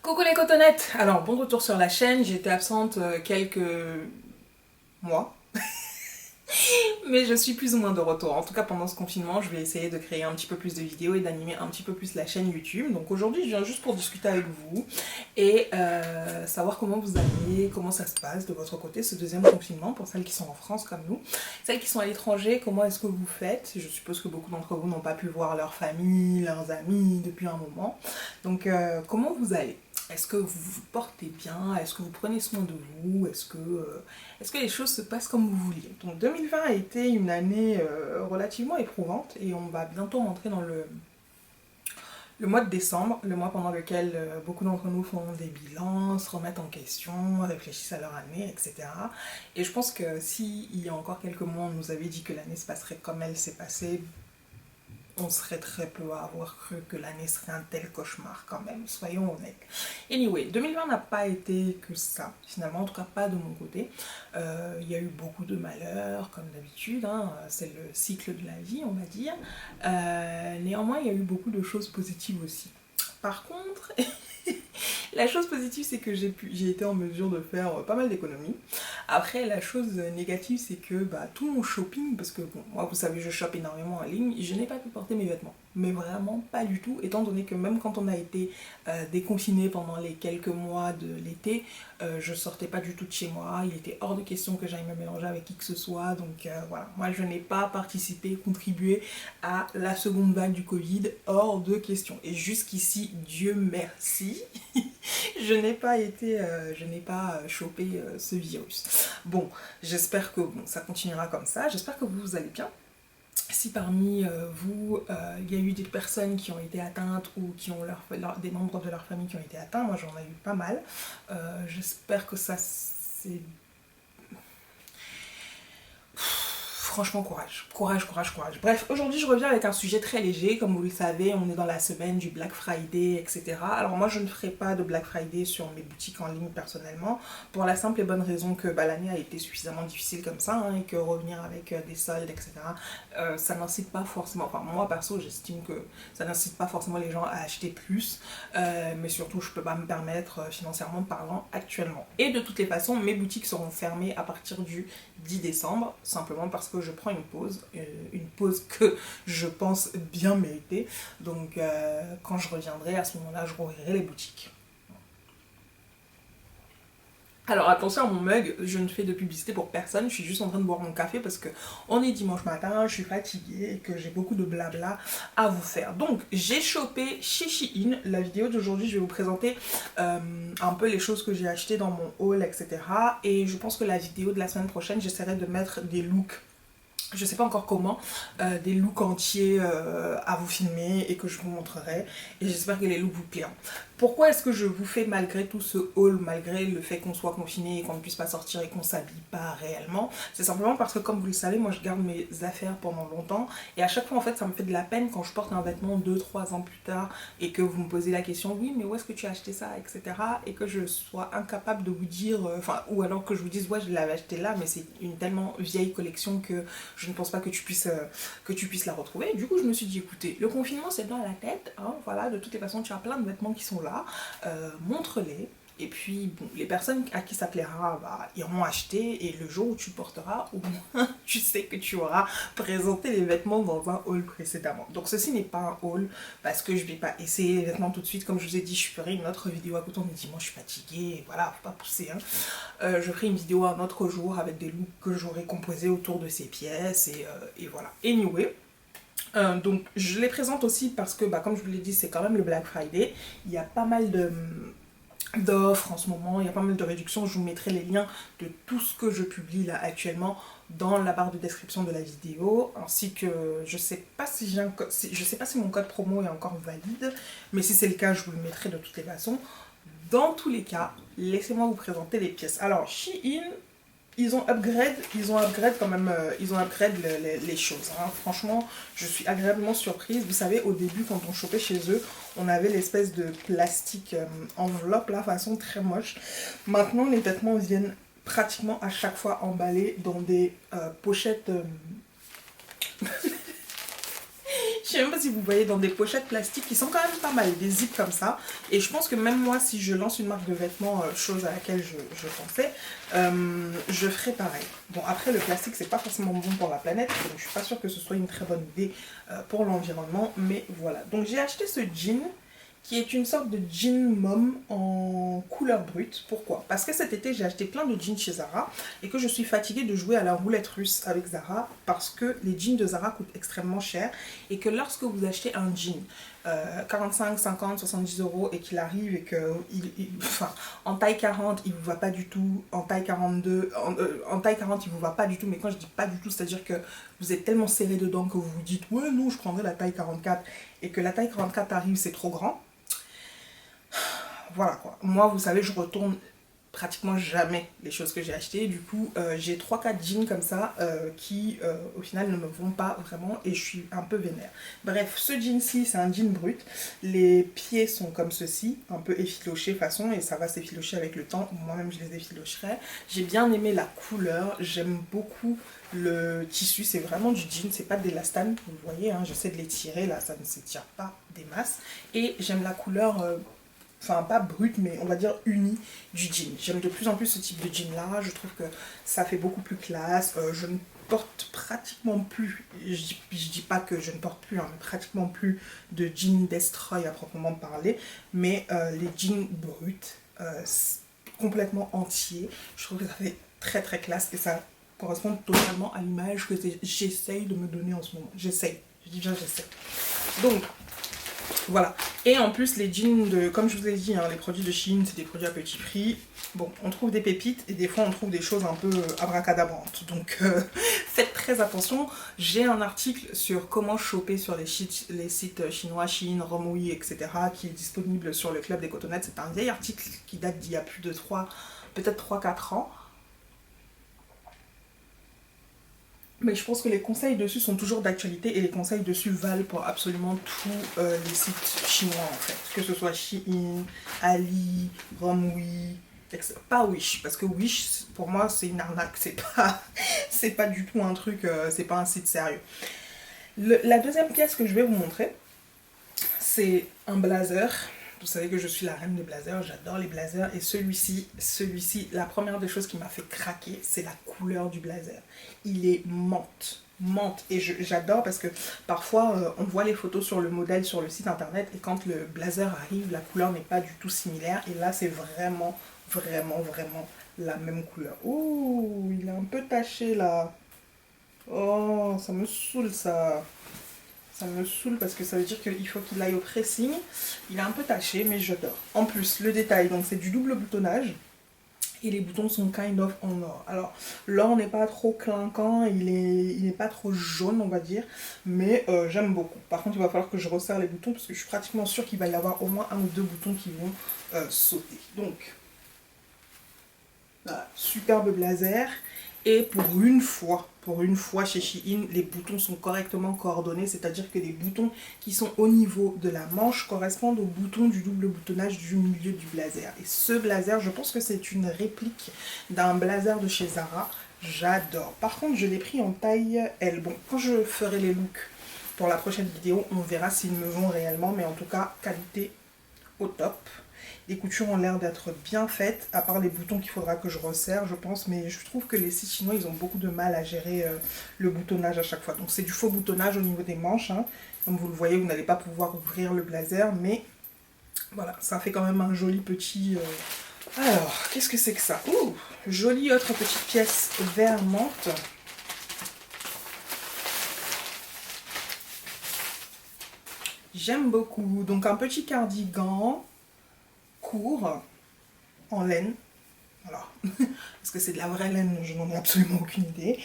Coucou les cotonnettes. Alors bon retour sur la chaîne, j'ai été absente quelques mois, mais je suis plus ou moins de retour. En tout cas pendant ce confinement, je vais essayer de créer un petit peu plus de vidéos et d'animer un petit peu plus la chaîne YouTube. Donc aujourd'hui je viens juste pour discuter avec vous et savoir comment vous allez, comment ça se passe de votre côté ce deuxième confinement pour celles qui sont en France comme nous. Celles qui sont à l'étranger, comment est-ce que vous faites? Je suppose que beaucoup d'entre vous n'ont pas pu voir leur famille, leurs amis depuis un moment. Donc comment vous allez? Est-ce que vous vous portez bien? Est-ce que vous prenez soin de vous? Est-ce que les choses se passent comme vous vouliez? Donc 2020 a été une année relativement éprouvante et on va bientôt rentrer dans le mois de décembre, le mois pendant lequel beaucoup d'entre nous font des bilans, se remettent en question, réfléchissent à leur année, etc. Et je pense que si il y a encore quelques mois on nous avait dit que l'année se passerait comme elle s'est passée, on serait très peu à avoir cru que l'année serait un tel cauchemar quand même, soyons honnêtes. Anyway, 2020 n'a pas été que ça, finalement, en tout cas pas de mon côté. Il y a eu beaucoup de malheurs, comme d'habitude, hein, c'est le cycle de la vie, on va dire. Néanmoins, il y a eu beaucoup de choses positives aussi. Par contre, la chose positive, c'est que j'ai été en mesure de faire pas mal d'économies. Après, la chose négative, c'est que tout mon shopping, parce que bon, moi vous savez, je shoppe énormément en ligne, je n'ai pas pu porter mes vêtements. Mais vraiment pas du tout, étant donné que même quand on a été déconfiné pendant les quelques mois de l'été, je sortais pas du tout de chez moi, il était hors de question que j'aille me mélanger avec qui que ce soit, donc voilà, moi je n'ai pas participé, contribué à la seconde vague du Covid, hors de question. Et jusqu'ici, Dieu merci, je n'ai pas chopé ce virus. Bon, j'espère que bon, ça continuera comme ça, j'espère que vous allez bien. Si parmi vous, il y a eu des personnes qui ont été atteintes ou qui ont des membres de leur famille qui ont été atteints, moi j'en ai eu pas mal. J'espère que ça c'est... Franchement, courage. Courage, courage, courage. Bref, aujourd'hui, je reviens avec un sujet très léger. Comme vous le savez, on est dans la semaine du Black Friday, etc. Alors moi, je ne ferai pas de Black Friday sur mes boutiques en ligne personnellement, pour la simple et bonne raison que l'année a été suffisamment difficile comme ça, hein, et que revenir avec des soldes, etc., ça n'incite pas forcément... Enfin, moi, perso, j'estime que ça n'incite pas forcément les gens à acheter plus, mais surtout, je ne peux pas me permettre, financièrement parlant, actuellement. Et de toutes les façons, mes boutiques seront fermées à partir du 10 décembre, simplement parce que je prends une pause que je pense bien méritée. Donc quand je reviendrai, à ce moment-là, je rouvrirai les boutiques. Alors attention à mon mug, je ne fais de publicité pour personne, je suis juste en train de boire mon café parce que on est dimanche matin, je suis fatiguée et que j'ai beaucoup de blabla à vous faire. Donc j'ai chopé chez Shein. La vidéo d'aujourd'hui, je vais vous présenter un peu les choses que j'ai achetées dans mon haul, etc. Et je pense que la vidéo de la semaine prochaine, j'essaierai de mettre des looks, je sais pas encore comment, des looks entiers à vous filmer et que je vous montrerai, et j'espère que les looks vous plairont. Pourquoi est-ce que je vous fais malgré tout ce haul, malgré le fait qu'on soit confiné et qu'on ne puisse pas sortir et qu'on s'habille pas réellement? C'est simplement parce que, comme vous le savez, moi je garde mes affaires pendant longtemps, et à chaque fois en fait ça me fait de la peine quand je porte un vêtement 2-3 ans plus tard et que vous me posez la question, oui mais où est-ce que tu as acheté ça, etc., et que je sois incapable de vous dire, ou alors que je vous dise ouais je l'avais acheté là mais c'est une tellement vieille collection que je ne pense pas que tu puisses la retrouver. Du coup je me suis dit, écoutez, le confinement c'est dans la tête, hein, voilà, de toutes les façons tu as plein de vêtements qui sont là, montre-les, et puis bon, les personnes à qui ça plaira iront acheter, et le jour où tu porteras, au moins tu sais que tu auras présenté les vêtements dans un haul précédemment. Donc ceci n'est pas un haul parce que je vais pas essayer les vêtements tout de suite, comme je vous ai dit, je ferai une autre vidéo à côté, on me dit moi je suis fatiguée, voilà, faut pas pousser, hein. Je ferai une vidéo un autre jour avec des looks que j'aurai composés autour de ces pièces, et voilà. Anyway, donc je les présente aussi parce que comme je vous l'ai dit, c'est quand même le Black Friday, il y a pas mal d'offres en ce moment, il y a pas mal de réductions. Je vous mettrai les liens de tout ce que je publie là actuellement dans la barre de description de la vidéo, ainsi que je sais pas si je sais pas si mon code promo est encore valide, mais si c'est le cas je vous le mettrai de toutes les façons. Dans tous les cas, laissez-moi vous présenter les pièces. Alors Shein, ils ont upgrade quand même, ils ont upgrade les choses, hein. Franchement, je suis agréablement surprise. Vous savez, au début, quand on chopait chez eux, on avait l'espèce de plastique enveloppe, là, façon très moche. Maintenant, les vêtements viennent pratiquement à chaque fois emballés dans des pochettes... Je sais même pas si vous voyez dans des pochettes plastiques qui sont quand même pas mal, des zips comme ça. Et je pense que même moi, si je lance une marque de vêtements, chose à laquelle je pensais, je ferai pareil. Bon, après, le plastique, c'est pas forcément bon pour la planète, donc je suis pas sûre que ce soit une très bonne idée pour l'environnement, mais voilà. Donc j'ai acheté ce jean qui est une sorte de jean mom en couleur brute. Pourquoi? Parce que cet été, j'ai acheté plein de jeans chez Zara et que je suis fatiguée de jouer à la roulette russe avec Zara parce que les jeans de Zara coûtent extrêmement cher et que lorsque vous achetez un jean 45, 50, 70 euros et qu'il arrive et que enfin, en taille 40 il vous va pas du tout, en taille 42 en taille 40 il vous va pas du tout, mais quand je dis pas du tout, c'est à dire que vous êtes tellement serré dedans que vous vous dites ouais non je prendrai la taille 44 et que la taille 44 arrive, c'est trop grand. Voilà quoi. Moi, vous savez, je retourne pratiquement jamais les choses que j'ai achetées. Du coup, j'ai 3-4 jeans comme ça qui, au final, ne me vont pas vraiment et je suis un peu vénère. Bref, ce jean-ci, c'est un jean brut. Les pieds sont comme ceci, un peu effilochés façon, et ça va s'effilocher avec le temps. Moi-même, je les effilocherai. J'ai bien aimé la couleur. J'aime beaucoup le tissu. C'est vraiment du jean. C'est pas de l'élastane, vous le voyez. Hein, j'essaie de les tirer. Là, ça ne s'étire pas des masses. Et j'aime la couleur... enfin pas brut mais on va dire uni du jean. J'aime de plus en plus ce type de jean là, je trouve que ça fait beaucoup plus classe. Je ne porte pratiquement plus, je dis pas que je ne porte plus, hein, mais pratiquement plus de jean destroy à proprement parler, mais les jeans bruts, complètement entiers, je trouve que ça fait très très classe et ça correspond totalement à l'image que j'essaye de me donner en ce moment. J'essaye, je dis bien j'essaye. Donc voilà. Et en plus, les jeans de, comme je vous ai dit, hein, les produits de Shein, c'est des produits à petit prix. Bon, on trouve des pépites et des fois on trouve des choses un peu abracadabrantes. Donc faites très attention. J'ai un article sur comment choper sur les sites chinois, Shein, Romwe, etc. qui est disponible sur le Club des Cotonnettes. C'est un vieil article qui date d'il y a plus de peut-être 3-4 ans. Mais je pense que les conseils dessus sont toujours d'actualité et les conseils dessus valent pour absolument tous les sites chinois en fait. Que ce soit Shein, Ali, Romwe, etc. Pas Wish, parce que Wish pour moi c'est une arnaque, c'est pas du tout un truc, c'est pas un site sérieux. La deuxième pièce que je vais vous montrer, c'est un blazer. Vous savez que je suis la reine des blazers, j'adore les blazers et celui-ci, la première des choses qui m'a fait craquer, c'est la couleur du blazer. Il est menthe, et j'adore parce que parfois on voit les photos sur le modèle sur le site internet et quand le blazer arrive, la couleur n'est pas du tout similaire et là c'est vraiment, vraiment, vraiment la même couleur. Ouh, il est un peu taché là. Oh, ça me saoule ça. Ça me saoule parce que ça veut dire qu'il faut qu'il aille au pressing. Il est un peu taché, mais j'adore. En plus, le détail, donc c'est du double boutonnage. Et les boutons sont kind of en or. Alors, l'or n'est pas trop clinquant, il est pas trop jaune, on va dire. Mais j'aime beaucoup. Par contre, il va falloir que je resserre les boutons parce que je suis pratiquement sûre qu'il va y avoir au moins un ou deux boutons qui vont sauter. Donc, voilà, superbe blazer. Et pour une fois chez Shein, les boutons sont correctement coordonnés, c'est-à-dire que les boutons qui sont au niveau de la manche correspondent aux boutons du double boutonnage du milieu du blazer. Et ce blazer, je pense que c'est une réplique d'un blazer de chez Zara. J'adore. Par contre, je l'ai pris en taille L. Bon, quand je ferai les looks pour la prochaine vidéo, on verra s'ils me vont réellement, mais en tout cas, qualité au top. Les coutures ont l'air d'être bien faites, à part les boutons qu'il faudra que je resserre, je pense. Mais je trouve que les sites chinois, ils ont beaucoup de mal à gérer le boutonnage à chaque fois. Donc c'est du faux boutonnage au niveau des manches. Hein. Comme vous le voyez, vous n'allez pas pouvoir ouvrir le blazer. Mais voilà, ça fait quand même un joli petit... Alors, qu'est-ce que c'est que ça? Ouh, jolie autre petite pièce vert menthe. J'aime beaucoup. Donc un petit cardigan court en laine, voilà, parce que c'est de la vraie laine, je n'en ai absolument aucune idée.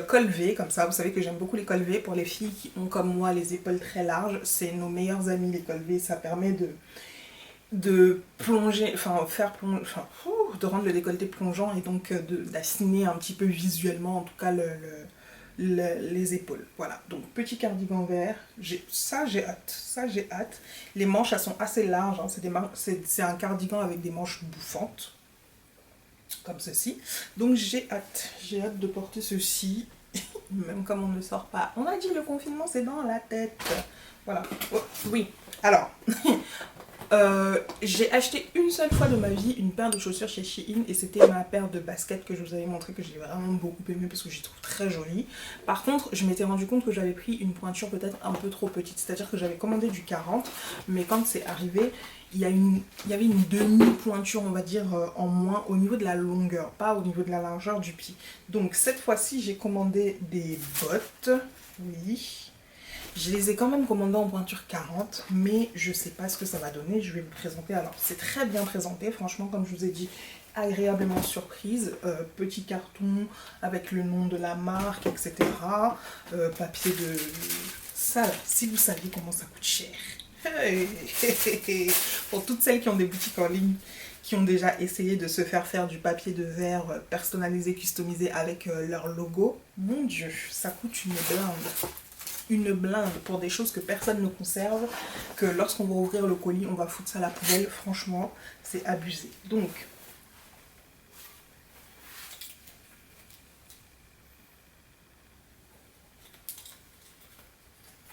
Col V, comme ça, vous savez que j'aime beaucoup les cols V. Pour les filles qui ont comme moi les épaules très larges, c'est nos meilleurs amis les cols V. Ça permet de plonger, enfin faire plonger, enfin de rendre le décolleté plongeant et donc d'assiner un petit peu visuellement en tout cas les épaules. Voilà, donc petit cardigan vert, ça j'ai hâte. Les manches elles sont assez larges, hein. C'est un cardigan avec des manches bouffantes, comme ceci. Donc j'ai hâte de porter ceci. même comme on ne sort pas. On a dit le confinement c'est dans la tête. Voilà. Oh, oui. Alors, j'ai acheté une seule fois de ma vie une paire de chaussures chez Shein et c'était ma paire de baskets que je vous avais montré, que j'ai vraiment beaucoup aimé parce que je les trouve très jolies. Par contre, je m'étais rendu compte que j'avais pris une pointure peut-être un peu trop petite, c'est-à-dire que j'avais commandé du 40, mais quand c'est arrivé, il y avait une demi-pointure, on va dire, en moins au niveau de la longueur, pas au niveau de la largeur du pied. Donc cette fois-ci, j'ai commandé des bottes, oui. Je les ai quand même commandées en pointure 40, mais je sais pas ce que ça va donner. Je vais vous présenter. Alors, c'est très bien présenté, franchement, comme je vous ai dit, agréablement surprise. Petit carton avec le nom de la marque, etc. Papier de... Ça, là, si vous saviez comment ça coûte cher. Pour toutes celles qui ont des boutiques en ligne, qui ont déjà essayé de se faire du papier de verre personnalisé, customisé avec leur logo, mon Dieu, ça coûte une blinde. Une blinde pour des choses que personne ne conserve, que lorsqu'on va ouvrir le colis, on va foutre ça à la poubelle. Franchement, c'est abusé. Donc,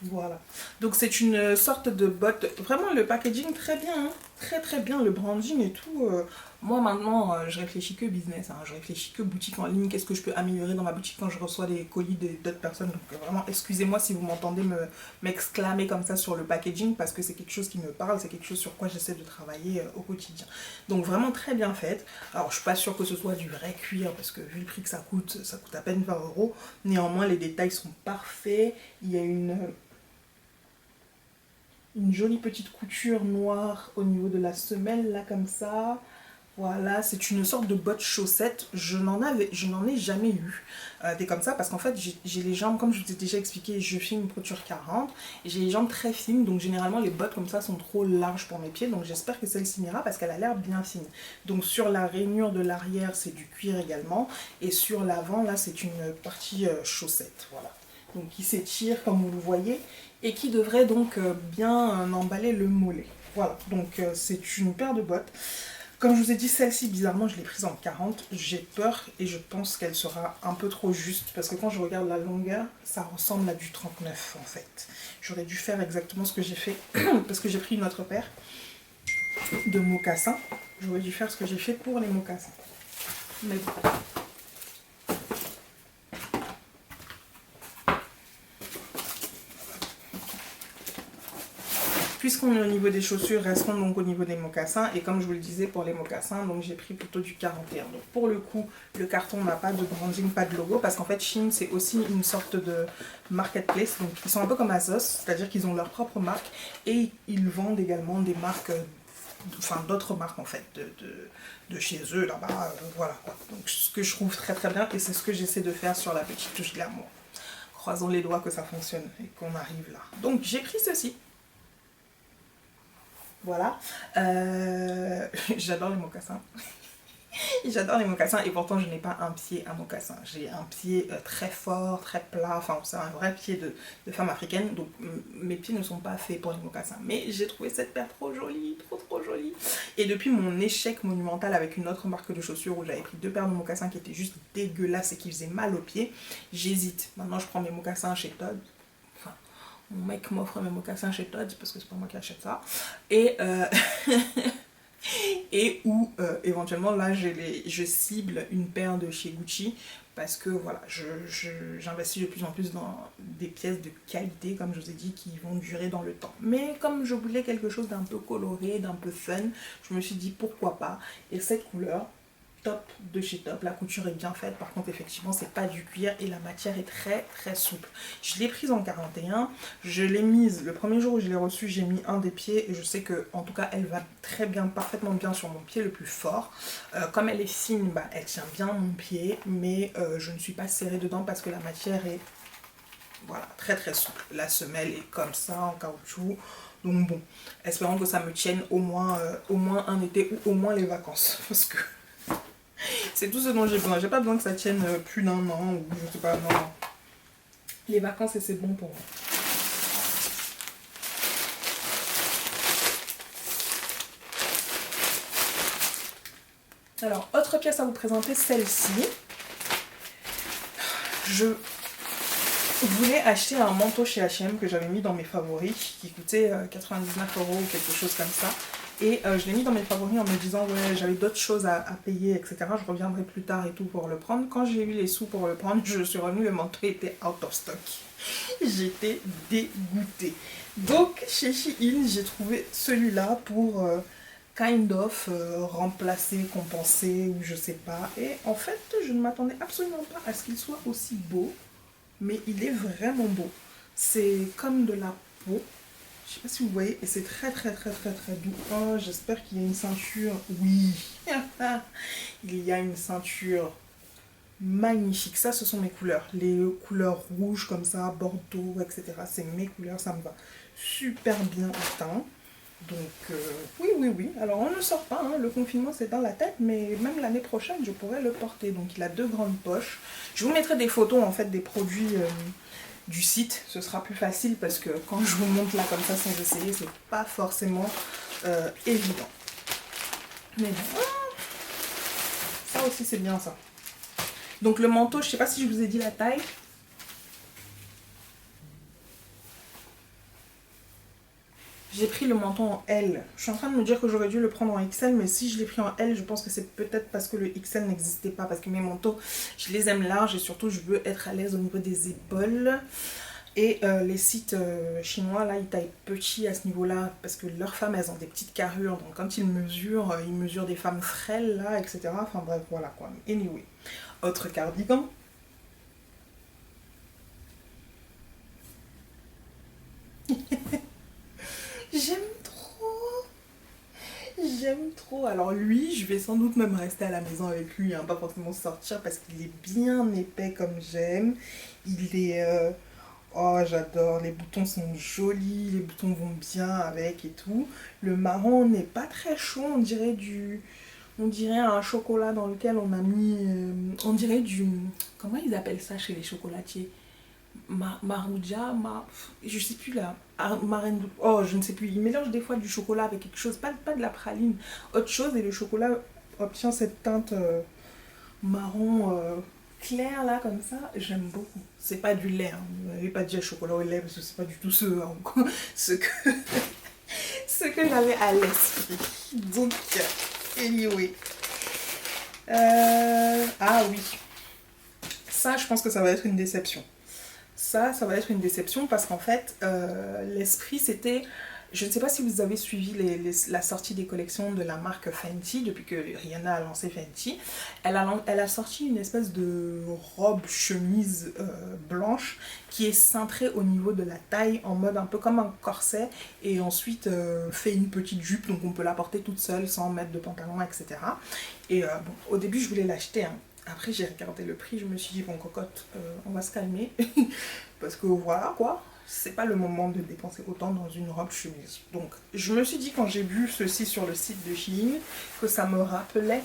voilà. Donc c'est une sorte de botte. Vraiment le packaging très bien, hein. Très très bien, le branding et tout. Moi maintenant je réfléchis que business, hein. Je réfléchis que boutique en ligne. Qu'est-ce que je peux améliorer dans ma boutique quand je reçois des colis d'autres personnes. Donc vraiment excusez-moi si vous m'entendez m'exclamer comme ça sur le packaging, parce que c'est quelque chose qui me parle, c'est quelque chose sur quoi j'essaie de travailler au quotidien. Donc vraiment très bien faite. Alors je suis pas sûre que ce soit du vrai cuir parce que vu le prix que ça coûte à peine 20 euros. Néanmoins les détails sont parfaits. Il y a une jolie petite couture noire au niveau de la semelle, là, comme ça. Voilà, c'est une sorte de botte chaussette. Je n'en ai jamais eu des comme ça, parce qu'en fait, j'ai les jambes, comme je vous ai déjà expliqué, je fais une pointure 40, et j'ai les jambes très fines, donc généralement, les bottes comme ça sont trop larges pour mes pieds, donc j'espère que celle-ci m'ira, parce qu'elle a l'air bien fine. Donc sur la rainure de l'arrière, c'est du cuir également, et sur l'avant, là, c'est une partie chaussette, voilà. Donc qui s'étire, comme vous le voyez, et qui devrait donc bien emballer le mollet. Voilà, donc c'est une paire de bottes. Comme je vous ai dit, celle-ci, bizarrement, je l'ai prise en 40. J'ai peur et je pense qu'elle sera un peu trop juste, parce que quand je regarde la longueur, ça ressemble à du 39 en fait. J'aurais dû faire exactement ce que j'ai fait, parce que j'ai pris une autre paire de mocassins. J'aurais dû faire ce que j'ai fait pour les mocassins. Mais bon. Puisqu'on est au niveau des chaussures, restons donc au niveau des mocassins. Et comme je vous le disais, pour les mocassins, donc j'ai pris plutôt du 41. Donc pour le coup, le carton n'a pas de branding, pas de logo, parce qu'en fait, Shein, c'est aussi une sorte de marketplace. Donc ils sont un peu comme Azos, c'est-à-dire qu'ils ont leur propre marque et ils vendent également des marques, enfin d'autres marques en fait, de chez eux là-bas. Voilà quoi. Donc ce que je trouve très très bien, et c'est ce que j'essaie de faire sur la petite touche glamour. Croisons les doigts que ça fonctionne et qu'on arrive là. Donc j'ai pris ceci. Voilà. J'adore les mocassins. J'adore les mocassins et pourtant je n'ai pas un pied à mocassin. J'ai un pied très fort, très plat. Enfin, c'est un vrai pied de femme africaine. Donc mes pieds ne sont pas faits pour les mocassins. Mais j'ai trouvé cette paire trop jolie, trop jolie. Et depuis mon échec monumental avec une autre marque de chaussures où j'avais pris 2 paires de mocassins qui étaient juste dégueulasses et qui faisaient mal aux pieds, j'hésite. Maintenant je prends mes mocassins chez Todd. Mon mec m'offre mes mocassins chez Todd parce que c'est pas moi qui achète ça. Et, et où éventuellement là je cible une paire de chez Gucci parce que voilà, j'investis de plus en plus dans des pièces de qualité, comme je vous ai dit, qui vont durer dans le temps. Mais comme je voulais quelque chose d'un peu coloré, d'un peu fun, je me suis dit pourquoi pas. Et cette couleur, Top de chez Top, la couture est bien faite, par contre effectivement c'est pas du cuir et la matière est très souple. Je l'ai prise en 41, je l'ai mise, le premier jour où je l'ai reçue, j'ai mis un des pieds et je sais que en tout cas elle va très bien, parfaitement bien sur mon pied le plus fort. Comme elle est fine, bah, elle tient bien mon pied, mais je ne suis pas serrée dedans parce que la matière est voilà, très souple. La semelle est comme ça en caoutchouc. Donc bon, espérons que ça me tienne au moins un été ou au moins les vacances, parce que c'est tout ce dont j'ai besoin. J'ai pas besoin que ça tienne plus d'un an ou je sais pas, non. Les vacances et c'est bon pour moi. Alors, autre pièce à vous présenter, celle-ci. voulais acheter un manteau chez H&M que j'avais mis dans mes favoris, qui coûtait 99 € ou quelque chose comme ça. Et je l'ai mis dans mes favoris en me disant ouais j'avais d'autres choses à payer etc. Je reviendrai plus tard et tout pour le prendre. Quand j'ai eu les sous pour le prendre, je suis revenue, le manteau était out of stock. J'étais dégoûtée. Donc chez Shein j'ai trouvé celui-là pour kind of remplacer, compenser ou je sais pas. Et en fait je ne m'attendais absolument pas à ce qu'il soit aussi beau. Mais il est vraiment beau. C'est comme de la peau. Je sais pas si vous voyez. Et c'est très très très très très doux. Oh, j'espère qu'il y a une ceinture. Oui. Il y a une ceinture magnifique. Ça, ce sont mes couleurs. Les couleurs rouges comme ça, bordeaux, etc. C'est mes couleurs. Ça me va super bien au teint. Donc, oui, oui, oui. Alors, on ne sort pas. Hein. Le confinement, c'est dans la tête. Mais même l'année prochaine, je pourrais le porter. Donc, il a 2 grandes poches. Je vous mettrai des photos, en fait, des produits du site. Ce sera plus facile parce que quand je vous montre là comme ça sans essayer, c'est pas forcément évident. Mais bon, ça aussi, c'est bien ça. Donc, le manteau, je sais pas si je vous ai dit la taille. J'ai pris le manteau en L. Je suis en train de me dire que j'aurais dû le prendre en XL, mais si je l'ai pris en L, je pense que c'est peut-être parce que le XL n'existait pas. Parce que mes manteaux, je les aime larges et surtout, je veux être à l'aise au niveau des épaules. Et les sites chinois, là, ils taillent petit à ce niveau-là parce que leurs femmes, elles ont des petites carrures. Donc quand ils mesurent des femmes frêles, là, etc. Enfin bref, voilà quoi. Anyway. Autre cardigan. J'aime trop. J'aime trop. Alors lui, je vais sans doute même rester à la maison avec lui, hein, pas forcément sortir parce qu'il est bien épais comme j'aime. Il est... Oh, j'adore. Les boutons sont jolis, les boutons vont bien avec et tout. Le marron n'est pas très chaud, on dirait du... On dirait un chocolat dans lequel on a mis... on dirait du... Comment ils appellent ça chez les chocolatiers? Marouja, je sais plus là, marraine, oh je ne sais plus, il mélange des fois du chocolat avec quelque chose, pas de la praline, autre chose et le chocolat obtient cette teinte marron clair là comme ça, j'aime beaucoup. C'est pas du lait, hein. Vous n'avez pas dit chocolat au lait parce que c'est pas du tout ce que, ce que j'avais à l'esprit. Donc, anyway. Ah oui, ça je pense que ça va être une déception. Ça va être une déception parce qu'en fait, l'esprit c'était... Je ne sais pas si vous avez suivi la sortie des collections de la marque Fenty, depuis que Rihanna a lancé Fenty. Elle a sorti une espèce de robe chemise blanche qui est cintrée au niveau de la taille en mode un peu comme un corset et ensuite fait une petite jupe donc on peut la porter toute seule sans mettre de pantalon, etc. Et bon, au début je voulais l'acheter, hein. Après j'ai regardé le prix, je me suis dit bon cocotte, on va se calmer parce que voilà quoi, c'est pas le moment de dépenser autant dans une robe chemise. Donc je me suis dit quand j'ai vu ceci sur le site de Shein que ça me rappelait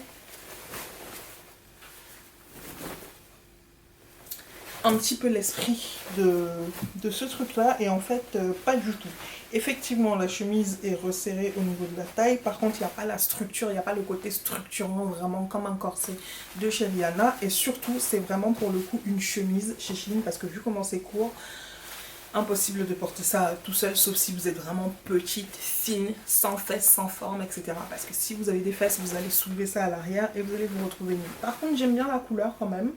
un petit peu l'esprit de ce truc là et en fait pas du tout. Effectivement la chemise est resserrée au niveau de la taille, par contre il n'y a pas la structure, il n'y a pas le côté structurant vraiment comme un corset de chez Rihanna et surtout c'est vraiment pour le coup une chemise chez Shein parce que vu comment c'est court, impossible de porter ça tout seul sauf si vous êtes vraiment petite, fine, sans fesses, sans forme, etc. Parce que si vous avez des fesses, vous allez soulever ça à l'arrière et vous allez vous retrouver nu. Par contre j'aime bien la couleur quand même.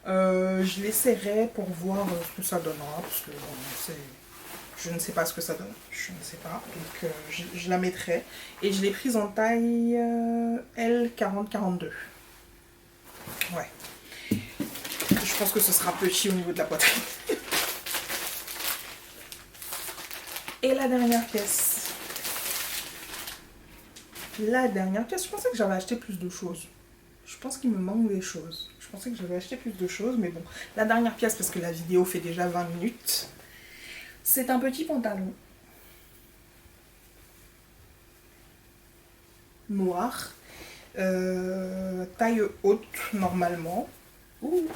Je l'essaierai pour voir ce que ça donnera parce que bon, je ne sais pas ce que ça donne, je ne sais pas, donc je la mettrai et je l'ai prise en taille L40-42. Ouais, je pense que ce sera petit au niveau de la poitrine. Et la dernière pièce, je pensais que j'avais acheté plus de choses. Je pense qu'il me manque des choses. Je pensais que j'avais acheté plus de choses, mais bon. La dernière pièce, parce que la vidéo fait déjà 20 minutes, c'est un petit pantalon. Noir. Taille haute, normalement. Ouh.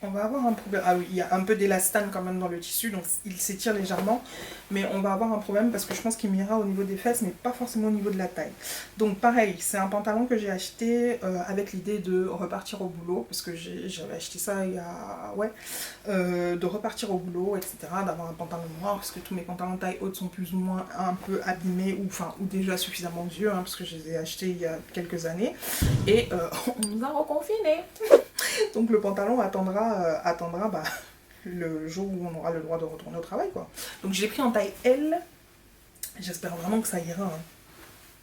On va avoir un problème. Ah oui, il y a un peu d'élastane quand même dans le tissu, donc il s'étire légèrement. Mais on va avoir un problème parce que je pense qu'il m'ira au niveau des fesses, mais pas forcément au niveau de la taille. Donc pareil, c'est un pantalon que j'ai acheté avec l'idée de repartir au boulot, parce que j'avais acheté ça il y a... Ouais. De repartir au boulot, etc. D'avoir un pantalon noir, parce que tous mes pantalons taille haute sont plus ou moins un peu abîmés, ou déjà suffisamment vieux, hein, parce que je les ai achetés il y a quelques années. Et on nous a reconfinés. Donc le pantalon attendra bah, le jour où on aura le droit de retourner au travail, quoi. Donc je l'ai pris en taille L. J'espère vraiment que ça ira. Hein.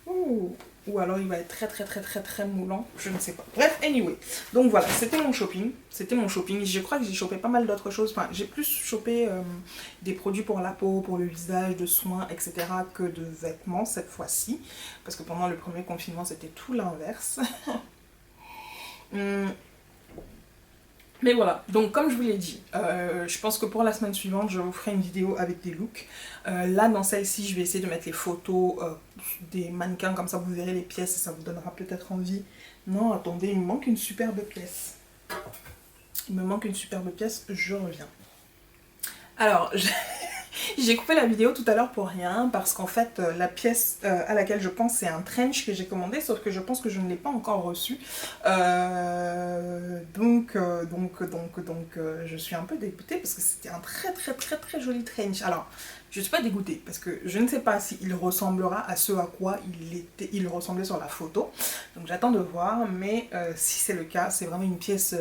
Ouh. Ou alors il va être très très très très très moulant, je ne sais pas. Bref, anyway. Donc voilà, c'était mon shopping. C'était mon shopping. Je crois que j'ai chopé pas mal d'autres choses. Enfin, j'ai plus chopé des produits pour la peau, pour le visage, de soins, etc. que de vêtements cette fois-ci. Parce que pendant le premier confinement, c'était tout l'inverse. Mais voilà, donc comme je vous l'ai dit, je pense que pour la semaine suivante, je vous ferai une vidéo avec des looks. Là, dans celle-ci, je vais essayer de mettre les photos des mannequins, comme ça vous verrez les pièces et ça vous donnera peut-être envie. Non, attendez, il me manque une superbe pièce. Il me manque une superbe pièce, je reviens. Alors, j'ai coupé la vidéo tout à l'heure pour rien parce qu'en fait la pièce à laquelle je pense c'est un trench que j'ai commandé, sauf que je pense que je ne l'ai pas encore reçu. Donc je suis un peu dégoûtée parce que c'était un très très très très joli trench. Alors je suis pas dégoûtée parce que je ne sais pas s'il ressemblera à ce à quoi il ressemblait sur la photo. Donc j'attends de voir, mais si c'est le cas, c'est vraiment une pièce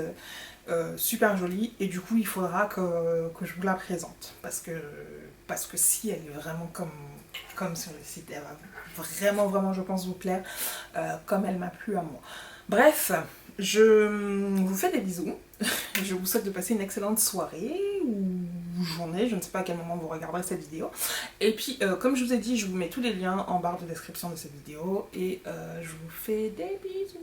super jolie et du coup il faudra que je vous la présente parce que si elle est vraiment comme sur le site, elle va vraiment vraiment je pense vous plaire comme elle m'a plu à moi. Bref, je vous fais des bisous, je vous souhaite de passer une excellente soirée ou journée, je ne sais pas à quel moment vous regarderez cette vidéo. Et puis comme je vous ai dit, je vous mets tous les liens en barre de description de cette vidéo et je vous fais des bisous.